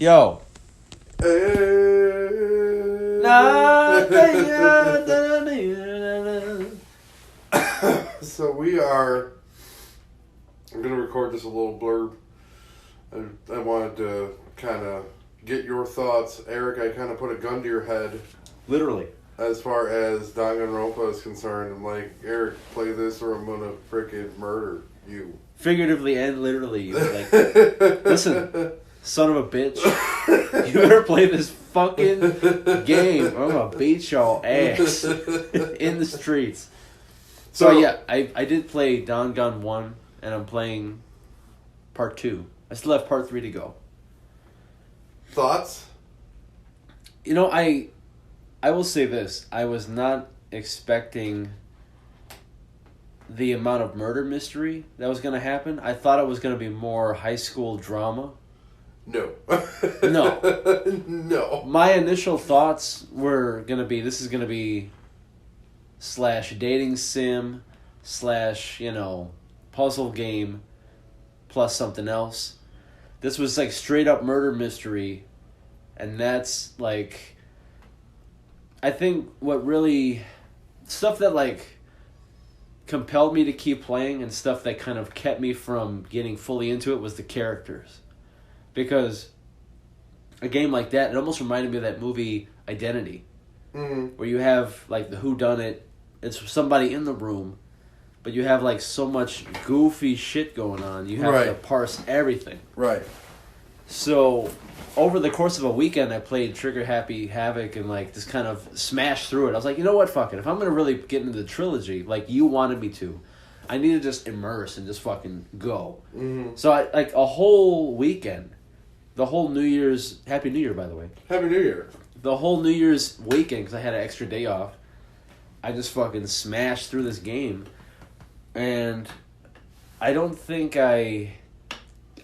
Yo. So I'm going to record this a little blurb. I wanted to kind of get your thoughts. Eric, I kind of put a gun to your head. Literally. As far as Danganronpa is concerned, I'm like, Eric, play this or I'm going to freaking murder you. Figuratively and literally. Like, listen, son of a bitch. You better play this fucking game. I'm going to beat y'all ass in the streets. So yeah, I did play Dangan 1, and I'm playing Part 2. I still have Part 3 to go. Thoughts? You know, I will say this. I was not expecting the amount of murder mystery that was going to happen. I thought it was going to be more high school drama. No. No. No. My initial thoughts were going to be, this is going to be / dating sim / puzzle game plus something else. This was like straight up murder mystery, and that's like, I think what really, stuff that like compelled me to keep playing and stuff that kind of kept me from getting fully into it was the characters. Because a game like that, it almost reminded me of that movie Identity, where you have like the whodunit, it's somebody in the room, but you have like so much goofy shit going on. You have to parse everything. Right. So over the course of a weekend, I played Trigger Happy Havoc and like just kind of smashed through it. I was like, you know what, fuck it. If I'm gonna really get into the trilogy, like you wanted me to, I need to just immerse and just fucking go. Mm-hmm. So I like a whole weekend, the whole New Year's, Happy New Year, by the way. Happy New Year. The whole New Year's weekend, because I had an extra day off, I just fucking smashed through this game, and I think I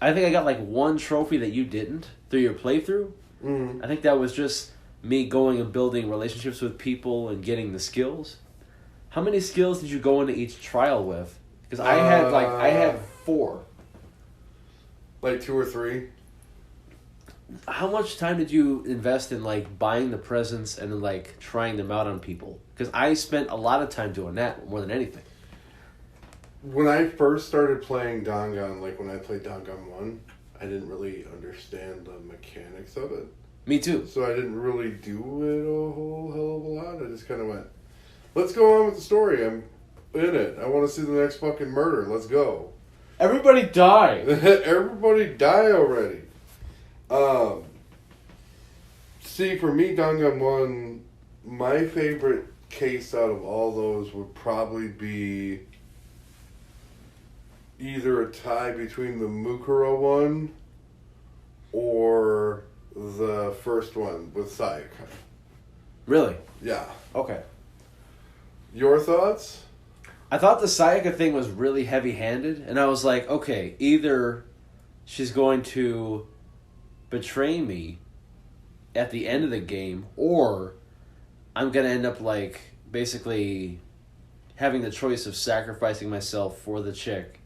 got like one trophy that you didn't through your playthrough. Mm-hmm. I think that was just me going and building relationships with people and getting the skills. How many skills did you go into each trial with? Because I had 4. Like 2 or 3. How much time did you invest in like buying the presents and then like trying them out on people? Because I spent a lot of time doing that more than anything. When I first started playing Dangan, like when I played Dangan 1, I didn't really understand the mechanics of it. Me too. So I didn't really do it a whole hell of a lot. I just kind of went, let's go on with the story. I'm in it. I want to see the next fucking murder. Let's go. Everybody die. Everybody die already. See, for me, Dangan 1, my favorite case out of all those would probably be either a tie between the Mukuro one or the first one with Sayaka. Really? Yeah. Okay. Your thoughts? I thought the Sayaka thing was really heavy-handed, and I was like, okay, either she's going to betray me at the end of the game, or I'm going to end up like basically having the choice of sacrificing myself for the chick.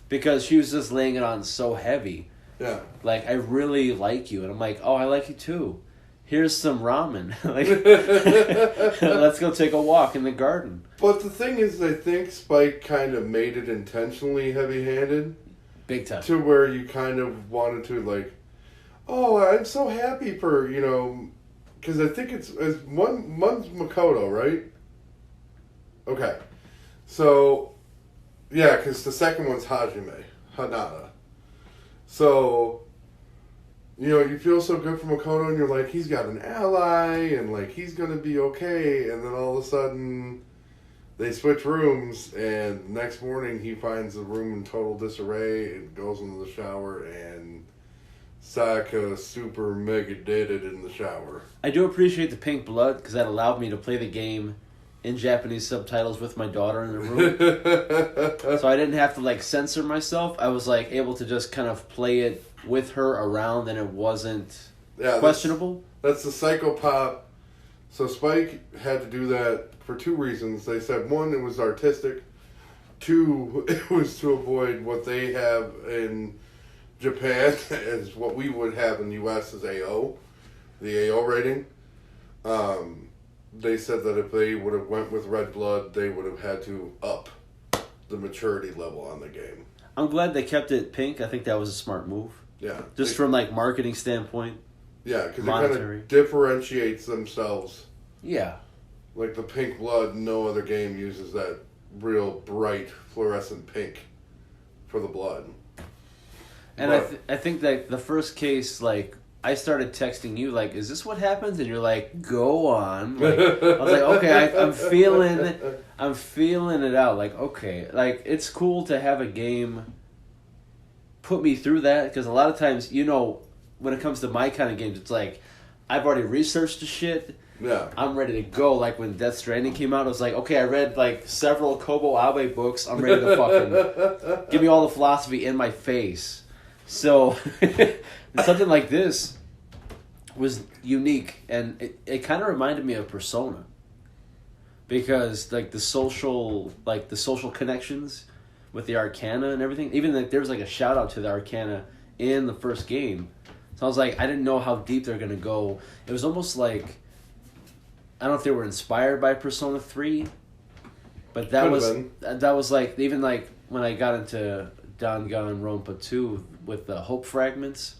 Because she was just laying it on so heavy. Yeah. Like, I really like you. And I'm like, oh, I like you too. Here's some ramen. Like, let's go take a walk in the garden. But the thing is, I think Spike kind of made it intentionally heavy-handed. Big time. To where you kind of wanted to, like, oh, I'm so happy for, because I think it's one's Makoto, right? Okay. So, yeah, because the second one's Hanada. So, you feel so good for Makoto, and you're like, he's got an ally, and like, he's going to be okay, and then all of a sudden, they switch rooms, and the next morning, he finds the room in total disarray, and goes into the shower, and Sayaka super mega dated in the shower. I do appreciate the pink blood, because that allowed me to play the game in Japanese subtitles with my daughter in the room. So I didn't have to like censor myself. I was like able to just kind of play it with her around, and it wasn't questionable. That's the psychopop. So Spike had to do that for 2 reasons. They said 1, it was artistic. 2, it was to avoid what they have in Japan is what we would have in the U.S. as AO, the AO rating. They said that if they would have went with Red Blood, they would have had to up the maturity level on the game. I'm glad they kept it pink. I think that was a smart move. Yeah. Just from like marketing standpoint. Yeah, because it kind of differentiates themselves. Yeah. Like the pink blood, no other game uses that real bright fluorescent pink for the blood. And I think that the first case, like, I started texting you, like, is this what happens? And you're like, go on. Like, I was like, okay, I'm feeling it out. Like, okay, like, it's cool to have a game put me through that, because a lot of times, you know, when it comes to my kind of games, it's like, I've already researched the shit. Yeah. I'm ready to go. Like, when Death Stranding came out, I was like, okay, I read, like, several Kobo Abe books. I'm ready to fucking give me all the philosophy in my face. So, something like this was unique, and it kind of reminded me of Persona. Because, like, the social connections with the Arcana and everything, even, like, there was, like, a shout-out to the Arcana in the first game. So I was like, I didn't know how deep they're going to go. It was almost like, I don't know if they were inspired by Persona 3, but that was like, even like when I got into Danganronpa 2 with the Hope Fragments,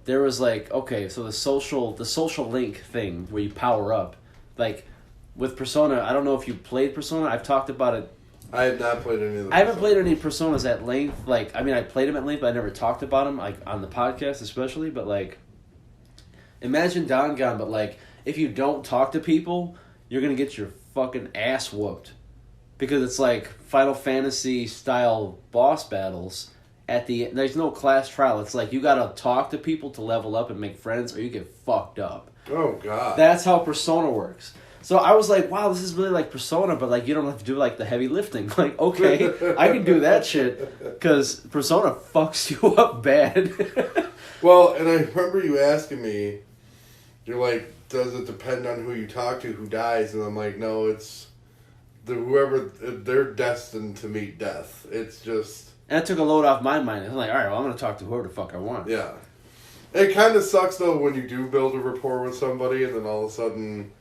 there was like, okay, so the social link thing where you power up, like with Persona, I don't know if you played Persona, I've talked about it. I have not played any of them. I haven't played any Personas at length. Like, I mean, I played them at length, but I never talked about them, like, on the podcast especially. But, like, imagine Dangan, but, like, if you don't talk to people, you're going to get your fucking ass whooped. Because it's, like, Final Fantasy-style boss battles. There's no class trial. It's like, you got to talk to people to level up and make friends, or you get fucked up. Oh, God. That's how Persona works. So I was like, wow, this is really like Persona, but like you don't have to do like the heavy lifting. Like, okay, I can do that shit because Persona fucks you up bad. Well, and I remember you asking me, you're like, does it depend on who you talk to who dies? And I'm like, no, it's they're destined to meet death. It's just... And that took a load off my mind. I'm like, all right, well, I'm going to talk to whoever the fuck I want. Yeah. It kind of sucks, though, when you do build a rapport with somebody and then all of a sudden...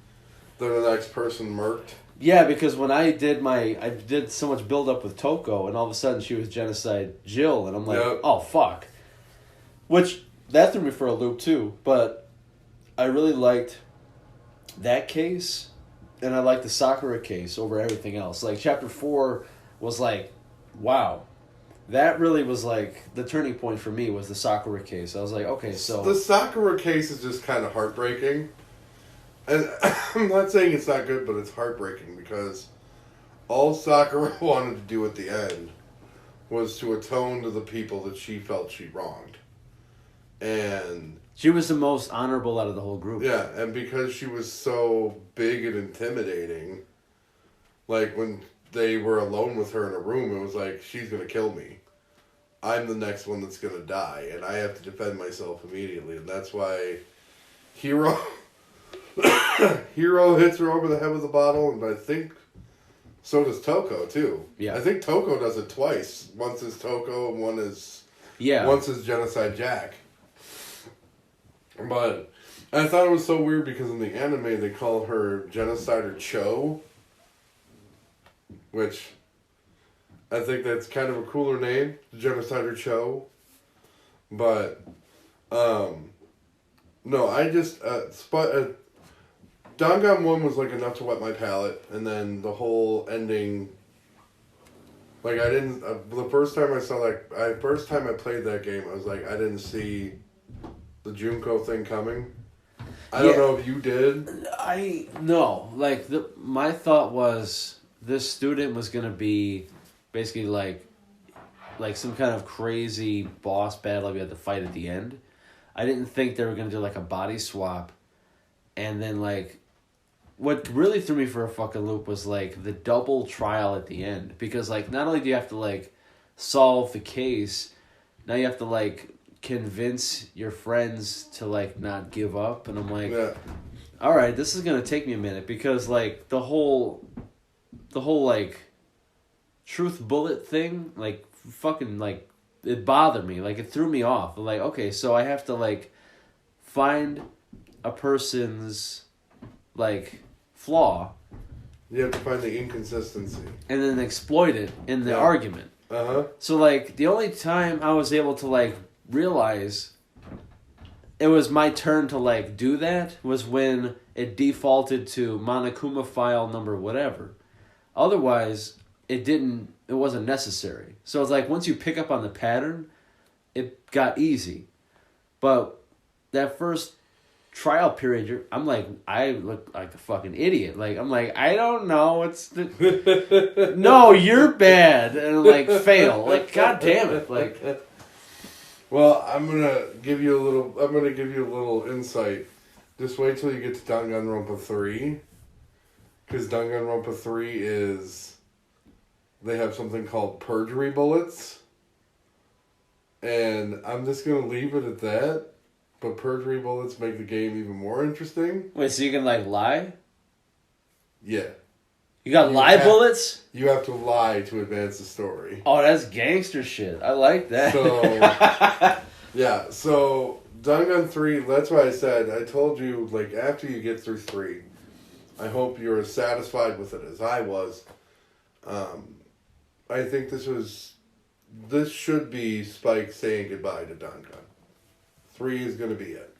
they're the next person murked. Yeah, because when I did so much build up with Toko, and all of a sudden she was Genocide Jill, and I'm like, Oh fuck. Which that threw me for a loop too. But I really liked that case, and I liked the Sakura case over everything else. Like Chapter 4 was like, wow. That really was like the turning point for me was the Sakura case. I was like, okay, so the Sakura case is just kind of heartbreaking. And I'm not saying it's not good, but it's heartbreaking because all Sakura wanted to do at the end was to atone to the people that she felt she wronged. And... she was the most honorable out of the whole group. Yeah, and because she was so big and intimidating, like when they were alone with her in a room, it was like, she's going to kill me. I'm the next one that's going to die, and I have to defend myself immediately. And that's why Hiro hits her over the head with a bottle, and I think so does Toko too. Yeah. I think Toko does it twice. Once is Toko, and once is Genocide Jack. But I thought it was so weird because in the anime they call her Genocider Cho, which I think that's kind of a cooler name, Genocider Cho. But no, I just Dangan 1 was like enough to wet my palate, and then the whole ending, like I didn't, the first time I played that game, I was like, I didn't see the Junko thing coming. I don't know if you did. No, like my thought was this student was going to be basically like some kind of crazy boss battle we had to fight at the end. I didn't think they were going to do like a body swap, and then like what really threw me for a fucking loop was, like, the double trial at the end. Because, like, not only do you have to, like, solve the case, now you have to, like, convince your friends to, like, not give up. And I'm like, all right, this is going to take me a minute. Because, like, the whole, like, truth bullet thing, like, fucking, like, it bothered me. Like, it threw me off. Like, okay, so I have to, like, find a person's, like, flaw. You have to find the inconsistency. And then exploit it in the argument. Uh-huh. So, like, the only time I was able to, like, realize it was my turn to, like, do that was when it defaulted to Monokuma file number whatever. Otherwise, it wasn't necessary. So it's like, once you pick up on the pattern, it got easy. But that first trial period, I look like a fucking idiot. Like, I'm like, I don't know, no, you're bad, and like, fail. Like, god damn it. Like, well, I'm gonna give you a little insight. Just wait till you get to Danganronpa 3. Because Danganronpa 3 is... They have something called perjury bullets. And I'm just going to leave it at that. But perjury bullets make the game even more interesting. wait, so you can, like, lie? Yeah. You got lie bullets? You have to lie to advance the story. Oh, that's gangster shit. I like that. So, yeah. So, Dangan 3, that's why I told you, like, after you get through 3, I hope you're as satisfied with it as I was. I think this should be Spike saying goodbye to Dangan. 3 is going to be it.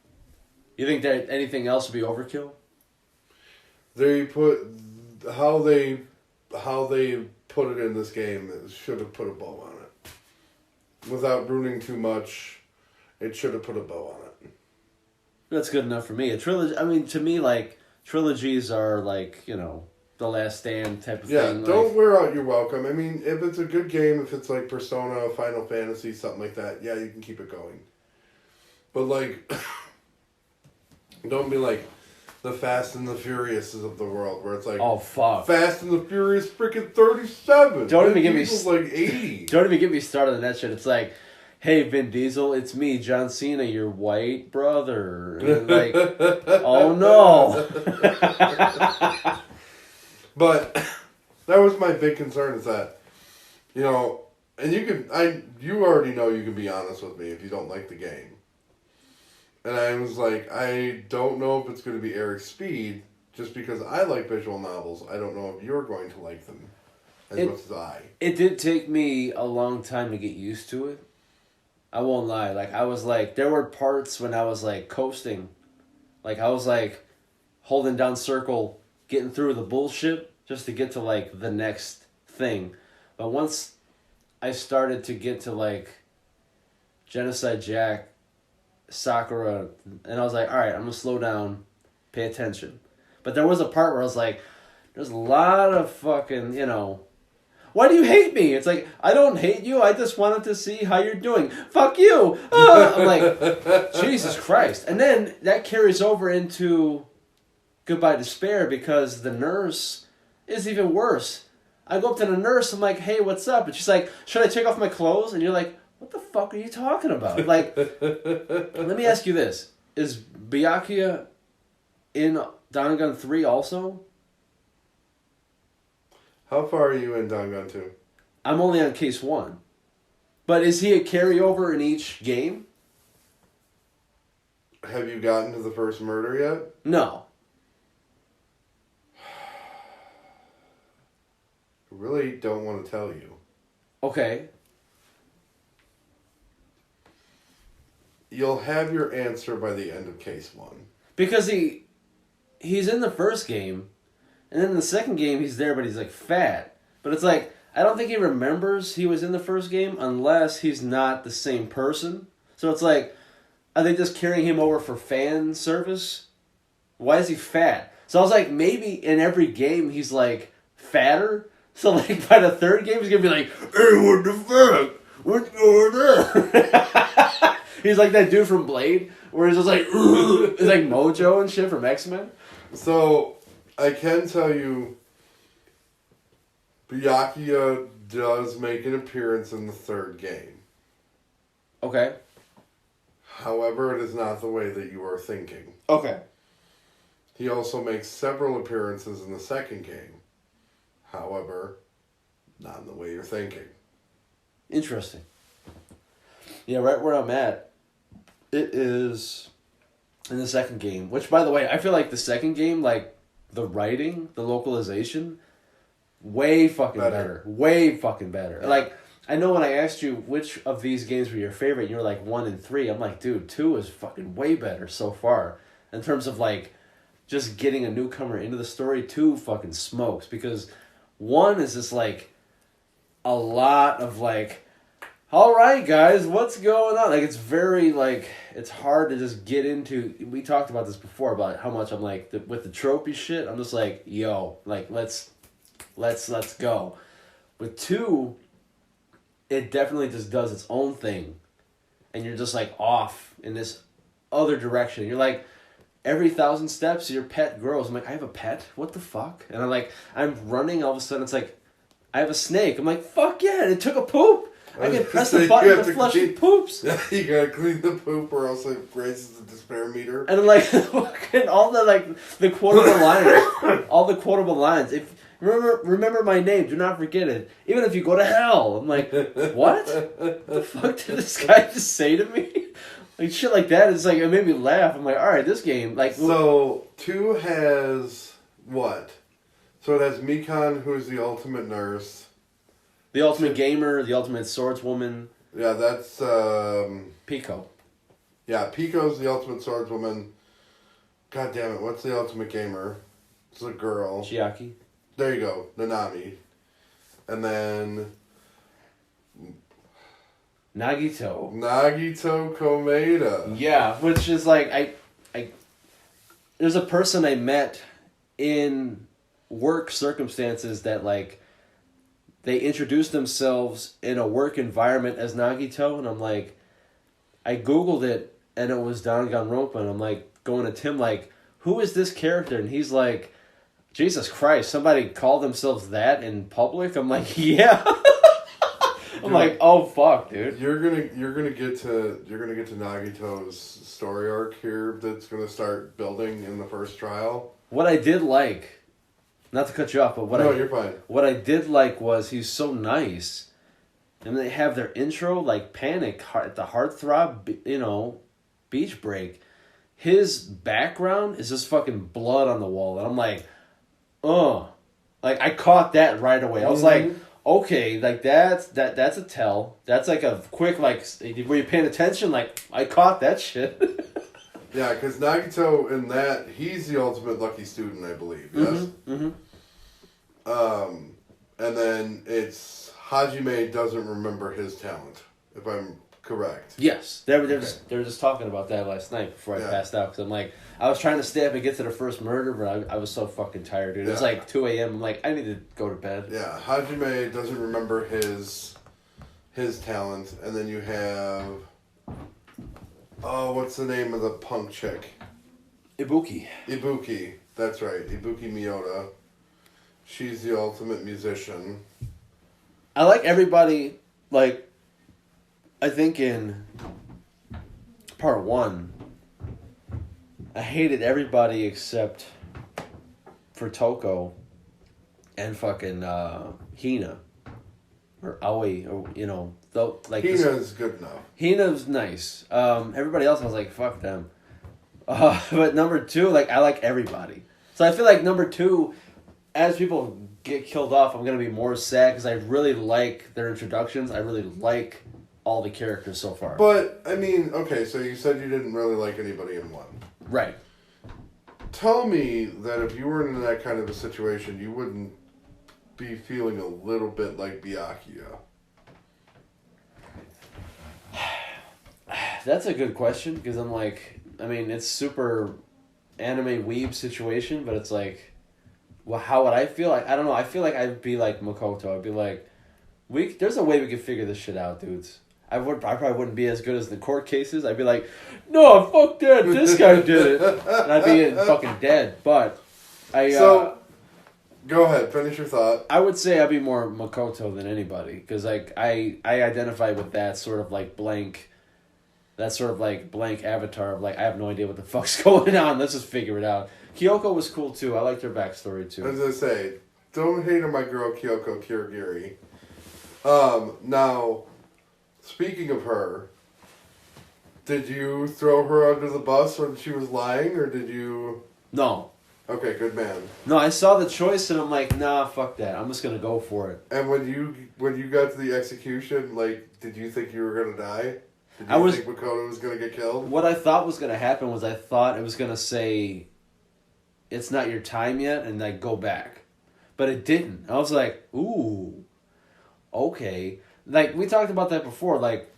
You think that anything else would be overkill? They put how they put it in this game. It should have put a bow on it. Without ruining too much, it should have put a bow on it. That's good enough for me. A trilogy. I mean, to me, like, trilogies are like, you know, The Last Stand type of thing. Yeah, don't wear out your welcome. I mean, if it's a good game, if it's like Persona, Final Fantasy, something like that, yeah, you can keep it going. But, like, don't be like the Fast and the Furiouses of the world, where it's like, oh, fuck. Fast and the Furious freaking 37. Don't even get me... like 80. Don't even get me started on that shit. It's like, hey, Vin Diesel, it's me, John Cena, your white brother. And like, oh, no. But that was my big concern, is that, you know, and you already know you can be honest with me if you don't like the game. And I was like, I don't know if it's going to be Eric's speed, just because I like visual novels. I don't know if you're going to like them as much as I. It did take me a long time to get used to it. I won't lie. Like, I was like, there were parts when I was like coasting. Like, I was like holding down circle, getting through the bullshit just to get to like the next thing. But once I started to get to like Genocide Jack, Sakura, and I was like, all right, I'm gonna slow down, pay attention. But there was a part where I was like, there's a lot of fucking, you know, why do you hate me? It's like, I don't hate you, I just wanted to see how you're doing. Fuck you! Ah! I'm like, Jesus Christ. And then that carries over into Goodbye Despair, because the nurse is even worse. I go up to the nurse, I'm like, hey, what's up? And she's like, should I take off my clothes? And you're like, what the fuck are you talking about? Like, let me ask you this. Is Byakuya in Dangan 3 also? How far are you in Dangan 2? I'm only on case 1. But is he a carryover in each game? Have you gotten to the first murder yet? No. I really don't want to tell you. Okay. You'll have your answer by the end of case 1. Because he's in the first game, and then in the second game he's there, but he's like fat. But it's like, I don't think he remembers he was in the first game unless he's not the same person. So it's like, are they just carrying him over for fan service? Why is he fat? So I was like, maybe in every game he's like fatter. So like by the third game he's gonna be like, hey, what the fuck? What's going on? He's like that dude from Blade, where he's just like, it's like Mojo and shit from X-Men. So, I can tell you, Byakuya does make an appearance in the third game. Okay. However, it is not the way that you are thinking. Okay. He also makes several appearances in the second game. However, not in the way you're thinking. Interesting. Yeah, right where I'm at, it is in the second game. Which, by the way, I feel like the second game, like, the writing, the localization, way fucking better. Way fucking better. Yeah. Like, I know when I asked you which of these games were your favorite, and you were like 1 and 3. I'm like, dude, 2 is fucking way better so far. In terms of, like, just getting a newcomer into the story, 2 fucking smokes. Because 1 is just, like, a lot of, like, all right, guys, what's going on? Like, it's very, like, it's hard to just get into. We talked about this before about how much I'm like with the tropey shit. I'm just like, yo, like, let's go. With 2, it definitely just does its own thing, and you're just like off in this other direction. You're like, every 1,000 steps, your pet grows. I'm like, I have a pet? What the fuck? And I'm running. All of a sudden, it's like, I have a snake. I'm like, fuck yeah! It took a poop. I can press the button to flush it poops. You gotta clean the poop or else it raises the despair meter. And I'm like, all the, like, the quotable lines. All the quotable lines. If remember my name, do not forget it. Even if you go to hell. I'm like, what? The fuck did this guy just say to me? Like, shit like that. It's like, it made me laugh. I'm like, alright, this game, like... So, 2 has what? So it has Mikan, who is the ultimate nurse. The ultimate gamer, the ultimate swordswoman. Yeah, that's, Pico. Yeah, Pico's the ultimate swordswoman. God damn it, what's the ultimate gamer? It's a girl. Chiaki. There you go, Nanami. And then... Nagito Komeda. Yeah, which is like, I there's a person I met in work circumstances that, like, they introduced themselves in a work environment as Nagito, and I'm like, I Googled it, and it was Danganronpa, and I'm like, going to Tim, like, who is this character? And he's like, Jesus Christ, somebody called themselves that in public? I'm like, yeah. I'm like, oh fuck, dude. You're gonna get to Nagito's story arc here that's gonna start building in the first trial. What I did like, not to cut you off, but you're fine. What I did like was he's so nice, and they have their intro, like, Panic at the Heartthrob, Beach Break. His background is just fucking blood on the wall, and I'm like, like, I caught that right away. I was like, okay, like, that's a tell. That's like a quick, like, were you paying attention? Like, I caught that shit. Yeah, because Nagito in that, he's the ultimate lucky student, I believe. Yes. Mm-hmm. And then it's Hajime doesn't remember his talent, if I'm correct. Yes, they were just talking about that last night before I passed out, because I'm like, I was trying to stay up and get to the first murder, but I was so fucking tired, dude. It was like 2 a.m. I'm like, I need to go to bed. Yeah, Hajime doesn't remember his talent, and then you have, what's the name of the punk chick? Ibuki, that's right, Ibuki Miyota. She's the ultimate musician. I like everybody, like, I think in part 1, I hated everybody except for Toko and fucking Hina. Or Aoi, or, though, like... Hina's good enough. Hina's nice. Everybody else, I was like, fuck them. But number 2, like, I like everybody. So I feel like number 2, as people get killed off, I'm going to be more sad, because I really like their introductions. I really like all the characters so far. But, I mean, okay, so you said you didn't really like anybody in 1. Right. Tell me that if you were in that kind of a situation, you wouldn't be feeling a little bit like Byakuya. That's a good question, because I'm like, I mean, it's super anime weeb situation, but it's like, well, how would I feel? I don't know. I feel like I'd be like Makoto. I'd be like, there's a way we could figure this shit out, dudes. I probably wouldn't be as good as the court cases. I'd be like, no, fuck that. This guy did it. And I'd be fucking dead. But So, go ahead. Finish your thought. I would say I'd be more Makoto than anybody. Because, like, I identify with that sort of, like, blank avatar of, like, I have no idea what the fuck's going on. Let's just figure it out. Kyoko was cool, too. I liked her backstory, too. As I say, don't hate on my girl Kyoko Kirigiri. Now... Speaking of her, Did you throw her under the bus when she was lying, or did you... No. Okay, good man. No, I saw the choice and I'm like, nah, fuck that. I'm just gonna go for it. And when you got to the execution, like, did you think you were gonna die? Did you think Makoto was gonna get killed? What I thought was gonna happen was I thought it was gonna say, it's not your time yet, and like go back. But it didn't. I was like, ooh, okay. Like, we talked about that before, like,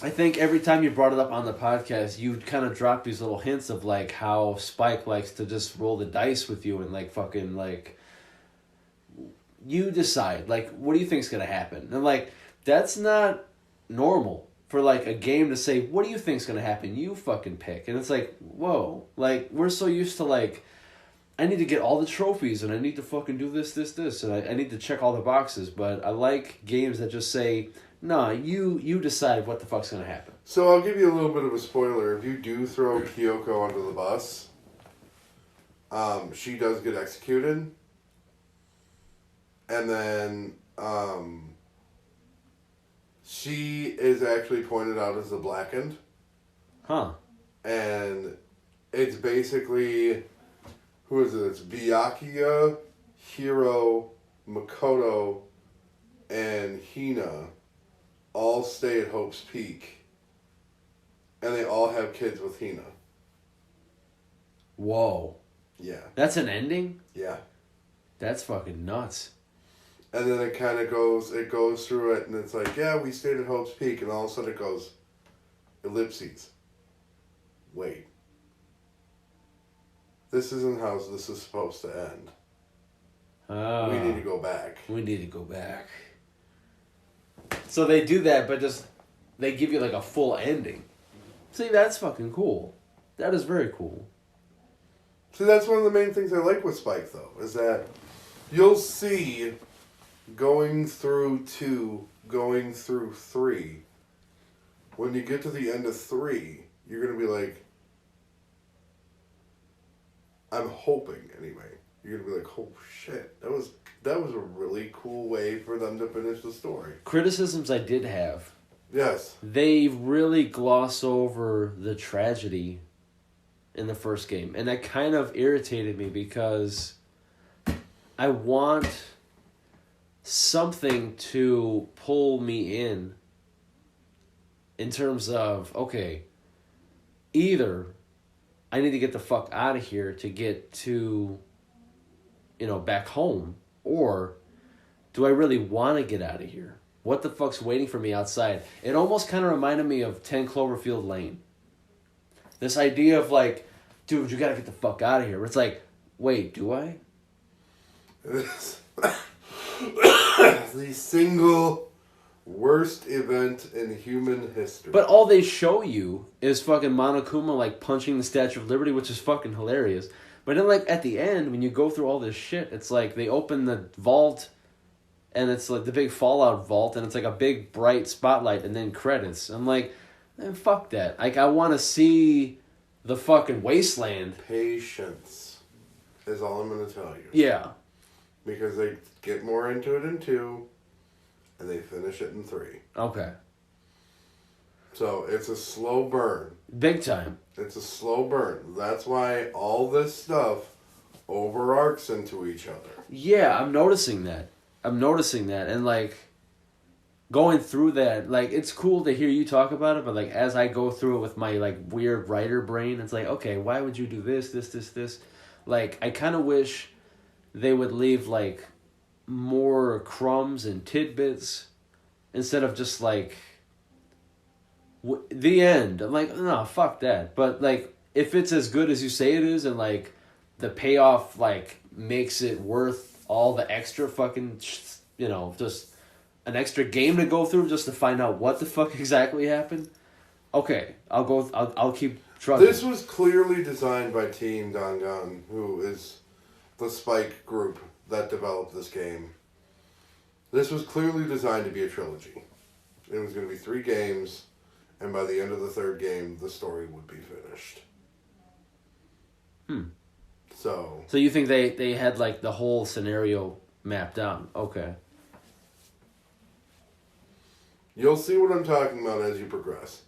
I think every time you brought it up on the podcast, you kind of dropped these little hints of, like, how Spike likes to just roll the dice with you and, like, fucking, like, you decide, like, what do you think's going to happen? And, like, that's not normal for, like, a game to say, what do you think's going to happen? You fucking pick. And it's like, whoa. Like, we're so used to, like, I need to get all the trophies and I need to fucking do this, and I need to check all the boxes. But I like games that just say, nah, you decide what the fuck's gonna happen. So I'll give you a little bit of a spoiler. If you do throw Kyoko under the bus, she does get executed. And then she is actually pointed out as the Blackened. Huh. And it's basically, who is it? It's Byakuya, Hiro, Makoto, and Hina all stay at Hope's Peak. And they all have kids with Hina. Whoa. Yeah. That's an ending? Yeah. That's fucking nuts. And then it kind of goes through it, and it's like, yeah, we stayed at Hope's Peak, and all of a sudden it goes, ellipses. Wait. This isn't how this is supposed to end. We need to go back. We need to go back. So they do that, but just, they give you like a full ending. See, that's fucking cool. That is very cool. See, that's one of the main things I like with Spike, though, is that you'll see going through 2, going through 3, when you get to the end of 3, you're going to be like, I'm hoping, anyway, you're going to be like, oh shit, that was a really cool way for them to finish the story. Criticisms I did have. Yes. They really gloss over the tragedy in the first game. And that kind of irritated me because I want something to pull me in terms of, okay, either I need to get the fuck out of here to get to, back home, or do I really want to get out of here? What the fuck's waiting for me outside? It almost kind of reminded me of 10 Cloverfield Lane. This idea of like, dude, you gotta get the fuck out of here. It's like, wait, do I? The single worst event in human history. But all they show you is fucking Monokuma like punching the Statue of Liberty, which is fucking hilarious. But then like at the end, when you go through all this shit, it's like they open the vault and it's like the big Fallout vault and it's like a big bright spotlight and then credits. I'm like, man, fuck that. Like, I want to see the fucking wasteland. Patience is all I'm going to tell you. Yeah. Because they get more into it in 2, and they finish it in 3. Okay. So it's a slow burn. Big time. It's a slow burn. That's why all this stuff overarcs into each other. Yeah, I'm noticing that. And, like, going through that, like, it's cool to hear you talk about it, but, like, as I go through it with my, like, weird writer brain, it's like, okay, why would you do this? Like, I kind of wish they would leave, like, more crumbs and tidbits instead of just, like, the end. I'm like, no, fuck that. But, like, if it's as good as you say it is and, like, the payoff, like, makes it worth all the extra fucking, just an extra game to go through just to find out what the fuck exactly happened. Okay, I'll keep trucking. This was clearly designed by Team Dangan, who is the Spike group that developed this game. This was clearly designed to be a trilogy. It was going to be 3 games, and by the end of the 3rd game, the story would be finished. So you think they had, like, the whole scenario mapped out? Okay. You'll see what I'm talking about as you progress.